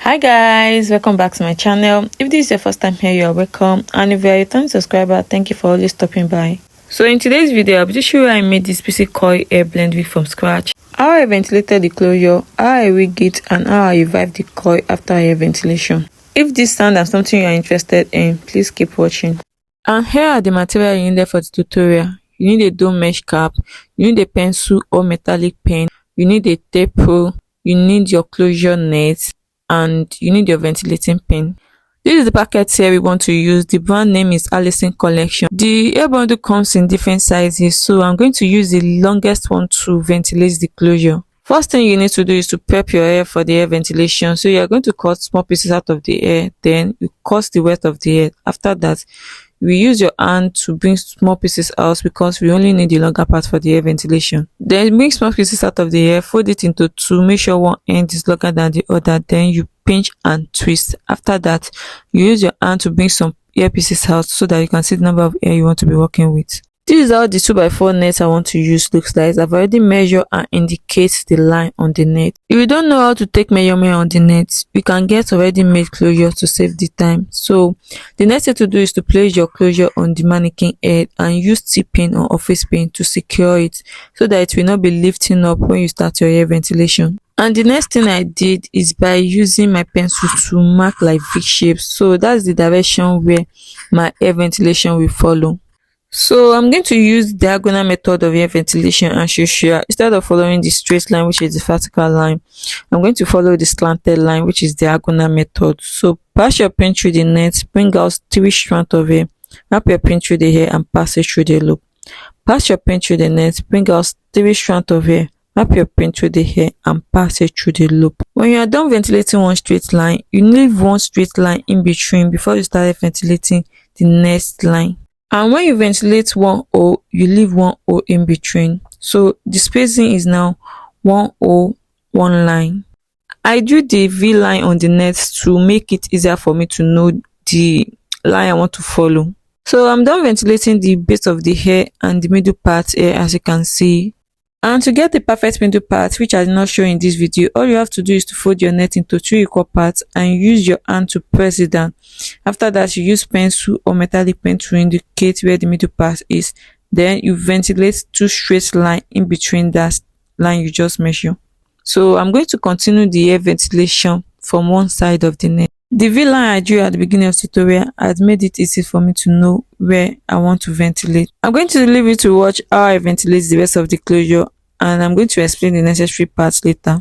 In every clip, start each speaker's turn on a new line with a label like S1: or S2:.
S1: Hi guys, welcome back to my channel. If this is your first time here, you are welcome, and if you are a returning subscriber, thank you for always stopping by. So in today's video, I'll be just showing you how I made this PC coil air blend wig from scratch, how I ventilated the closure, how I rigged it, and how I revived the coil after air ventilation. If this sound is something you are interested in, please keep watching. And here are the material you needed for the tutorial. You need a dome mesh cap, you need a pencil or metallic pen, you need a tape rule, you need your closure net, and you need your ventilating pin. This is the packet here we want to use. The brand name is Allison Collection. The air bundle comes in different sizes, so I'm going to use the longest one to ventilate the closure. First thing you need to do is to prep your air for the air ventilation. So you're going to cut small pieces out of the air, then you cut the width of the air. After that, we use your hand to bring small pieces out because we only need the longer part for the air ventilation. Then bring small pieces out of the air, fold it into two, make sure one end is longer than the other, then you pinch and twist. After that, you use your hand to bring some air pieces out so that you can see the number of air you want to be working with. This is how the 2x4 net I want to use looks like. I've already measured and indicate the line on the net. If you don't know how to take measurement on the net, you can get already made closure to save the time. So the next thing to do is to place your closure on the mannequin head and use T-pin or office pin to secure it so that it will not be lifting up when you start your air ventilation. And the next thing I did is by using my pencil to mark like V shapes. So that's the direction where my air ventilation will follow. So I'm going to use diagonal method of air ventilation as usual. Instead of following the straight line, which is the vertical line, I'm going to follow the slanted line, which is diagonal method. So pass your pin through the net, bring out 3 strands of hair, wrap your pin through the hair and pass it through the loop. Pass your pin through the net, bring out 3 strands of hair, wrap your pin through the hair and pass it through the loop. When you are done ventilating one straight line, you leave one straight line in between before you start ventilating the next line. And when you ventilate one hole, you leave one hole in between. So the spacing is now 1 hole, 1 line. I drew the V line on the net to make it easier for me to know the line I want to follow. So I'm done ventilating the base of the hair and the middle part here, as you can see. And to get the perfect middle part, which I did not show in this video, all you have to do is to fold your net into 2 equal parts and use your hand to press it down. After that, you use pencil or metallic pen to indicate where the middle part is. Then you ventilate 2 straight lines in between that line you just measure. So I'm going to continue the air ventilation from one side of the net. The V line I drew at the beginning of the tutorial had made it easy for me to know where I want to ventilate. I'm going to leave you to watch how I ventilate the rest of the closure, and I'm going to explain the necessary parts later.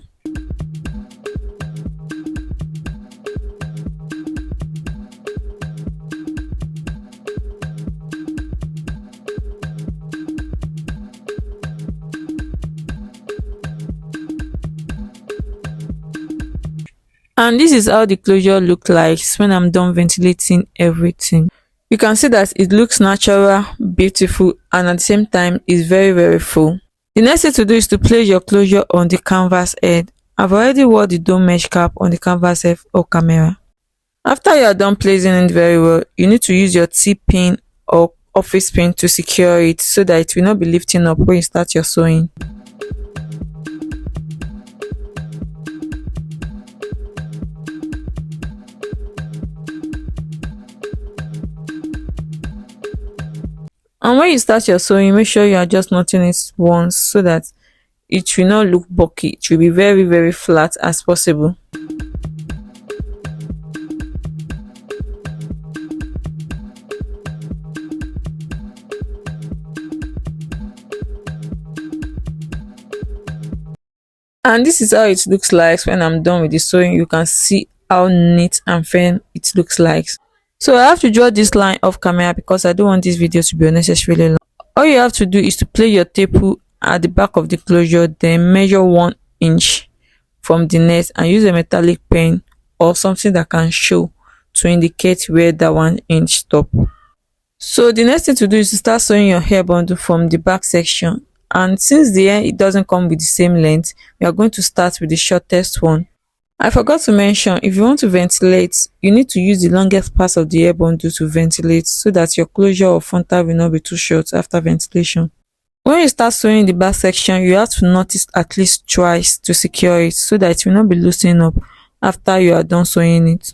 S1: And this is how the closure looks like when I'm done ventilating everything. You can see that it looks natural, beautiful, and at the same time is very full. The next thing to do is to place your closure on the canvas head. I've already wore the dome mesh cap on the canvas head or camera. After you are done placing it very well, you need to use your T-pin or office pin to secure it so that it will not be lifting up when you start your sewing. And when you start your sewing, make sure you are just knotting it once so that it will not look bulky. It will be very flat as possible. And this is how it looks like when I'm done with the sewing. You can see how neat and firm it looks like. So I have to draw this line off camera because I don't want this video to be unnecessarily long. All you have to do is to place your tape at the back of the closure, then measure 1 inch from the net and use a metallic pen or something that can show to indicate where that 1 inch stop. So the next thing to do is to start sewing your hair bundle from the back section. And since the hair it doesn't come with the same length, we are going to start with the shortest one. I forgot to mention, if you want to ventilate, you need to use the longest part of the hair bundle to ventilate so that your closure or frontal will not be too short after ventilation. When you start sewing the back section, you have to knot it at least twice to secure it so that it will not be loosening up after you are done sewing it.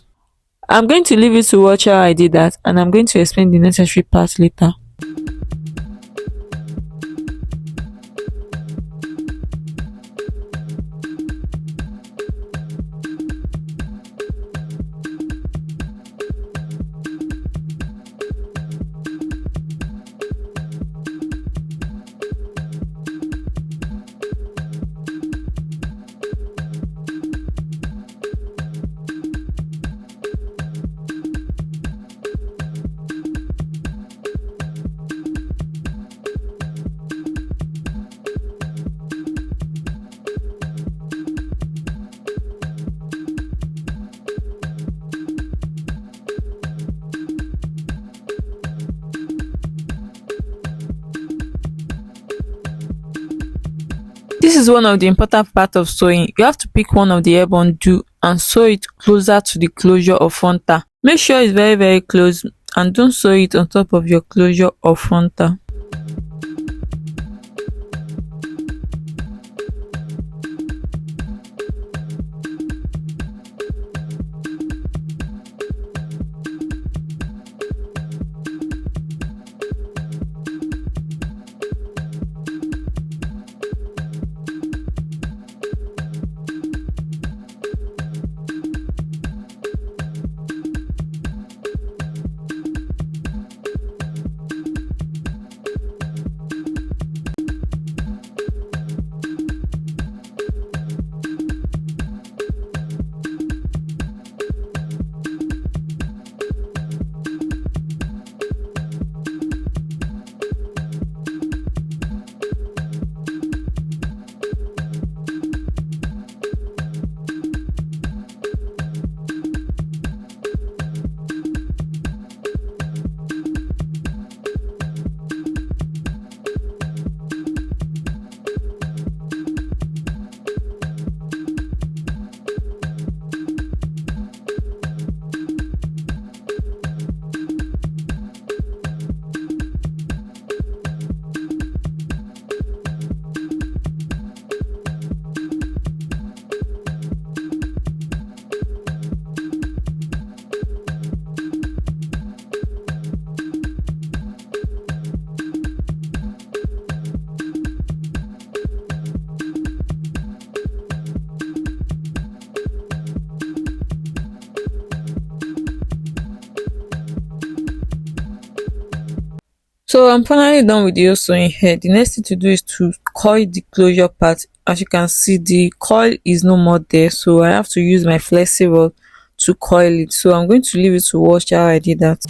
S1: I'm going to leave you to watch how I did that, and I'm going to explain the necessary parts later. This is one of the important parts of sewing. You have to pick one of the airborne do and sew it closer to the closure of frontal. Make sure it's very close and don't sew it on top of your closure of frontal. So I'm finally done with the sewing here. The next thing to do is to coil the closure part. As you can see, the coil is no more there, so I have to use my flexi rod to coil it. So I'm going to leave it to watch how I did that.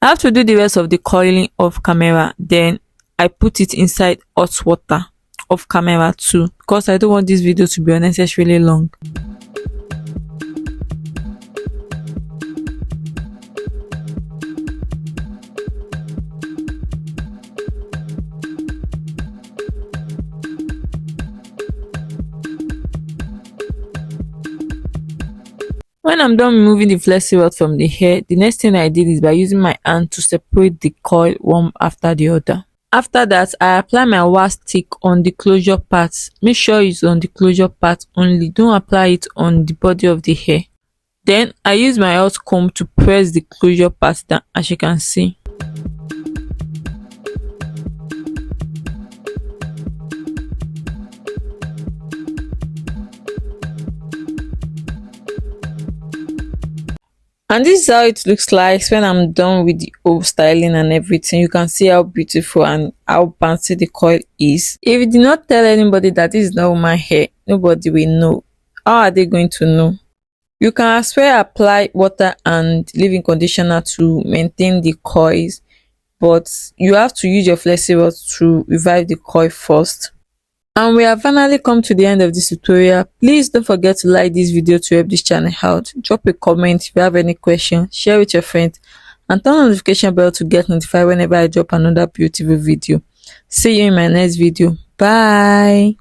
S1: I have to do the rest of the coiling off camera, then I put it inside hot water off camera too, because I don't want this video to be unnecessarily long. When I'm done removing the flexi rod from the hair, the next thing I did is by using my hand to separate the coil one after the other. After that, I apply my wax stick on the closure part. Make sure it's on the closure part only, don't apply it on the body of the hair. Then I use my hot comb to press the closure part down, as you can see. And this is how it looks like when I'm done with the whole styling and everything. You can see how beautiful and how bouncy the coil is. If you did not tell anybody that this is not my hair, nobody will know. How are they going to know? You can as well apply water and leave-in conditioner to maintain the coils, but you have to use your flexi rod to revive the coil first. And we have finally come to the end of this tutorial. Please don't forget to like this video to help this channel out. Drop a comment if you have any question, share with your friends, and turn on the notification bell to get notified whenever I drop another beautiful video. See you in my next video. Bye.